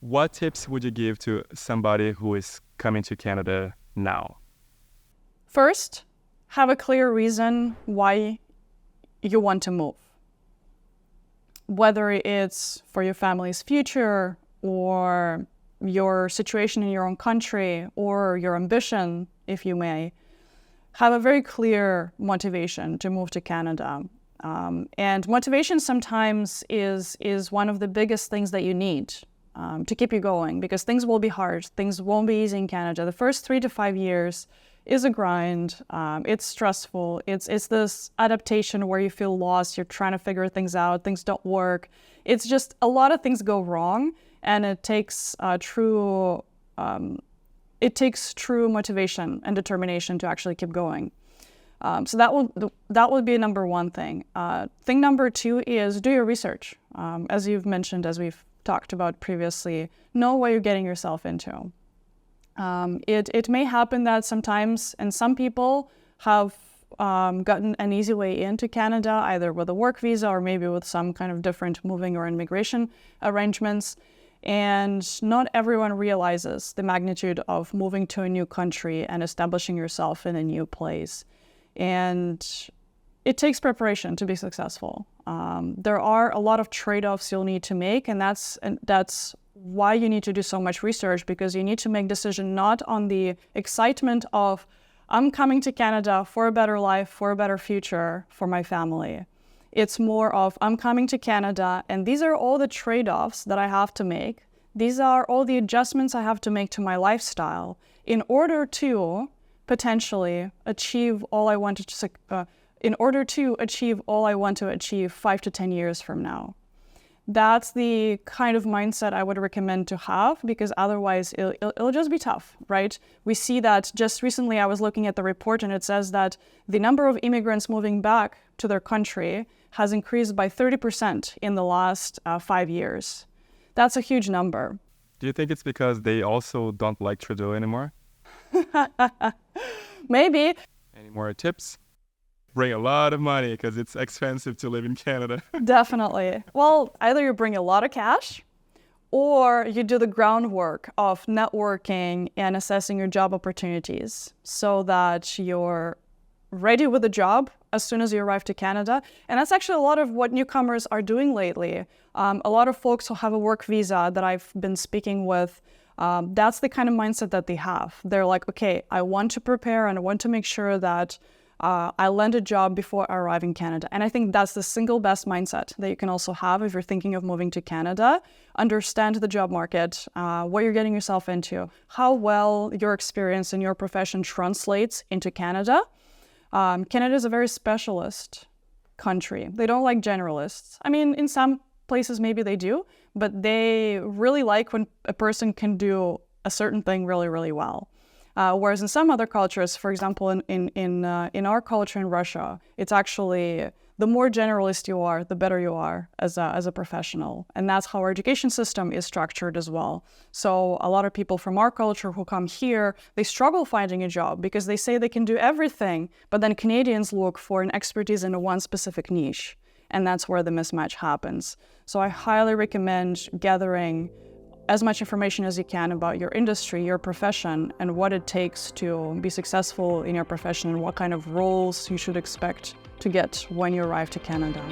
What tips would you give to somebody who is coming to Canada now? First, have a clear reason why you want to move. Whether it's for your family's future or your situation in your own country or your ambition, if you may, have a very clear motivation to move to Canada. And motivation sometimes is one of the biggest things that you need to keep you going, because things will be hard. Things won't be easy in Canada. The first 3 to 5 years is a grind. It's stressful. It's this adaptation where you feel lost. You're trying to figure things out. Things don't work. It's just a lot of things go wrong, and it takes true motivation and determination to actually keep going. So that would be number one thing. Thing number two is do your research. As you've mentioned, as we've talked about previously, know what you're getting yourself into. It may happen that sometimes, and some people have gotten an easy way into Canada, either with a work visa or maybe with some kind of different moving or immigration arrangements. And not everyone realizes the magnitude of moving to a new country and establishing yourself in a new place. And it takes preparation to be successful. There are a lot of trade-offs you'll need to make, and that's why you need to do so much research, because you need to make decision not on the excitement of, I'm coming to Canada for a better life, for a better future for my family. It's more of, I'm coming to Canada, and these are all the trade-offs that I have to make. These are all the adjustments I have to make to my lifestyle in order to potentially achieve all I want to achieve 5 to 10 years from now. That's the kind of mindset I would recommend to have, because otherwise it'll just be tough, right? We see that just recently I was looking at the report, and it says that the number of immigrants moving back to their country has increased by 30% in the last 5 years. That's a huge number. Do you think it's because they also don't like Trudeau anymore? Maybe. Any more tips? Bring a lot of money, because it's expensive to live in Canada. Definitely. Well, either you bring a lot of cash, or you do the groundwork of networking and assessing your job opportunities so that you're ready with a job as soon as you arrive to Canada. And that's actually a lot of what newcomers are doing lately. A lot of folks who have a work visa that I've been speaking with, that's the kind of mindset that they have. They're like, okay, I want to prepare and I want to make sure that I land a job before I arrive in Canada. And I think that's the single best mindset that you can also have if you're thinking of moving to Canada. Understand the job market, what you're getting yourself into, how well your experience and your profession translates into Canada. Canada is a very specialist country. They don't like generalists. I mean, in some places maybe they do, but they really like when a person can do a certain thing really, really well. Whereas in some other cultures, for example, in our culture in Russia, it's actually the more generalist you are, the better you are as a professional. And that's how our education system is structured as well. So a lot of people from our culture who come here, they struggle finding a job because they say they can do everything, but then Canadians look for an expertise in one specific niche. And that's where the mismatch happens. So I highly recommend gathering as much information as you can about your industry, your profession, and what it takes to be successful in your profession and what kind of roles you should expect to get when you arrive to Canada.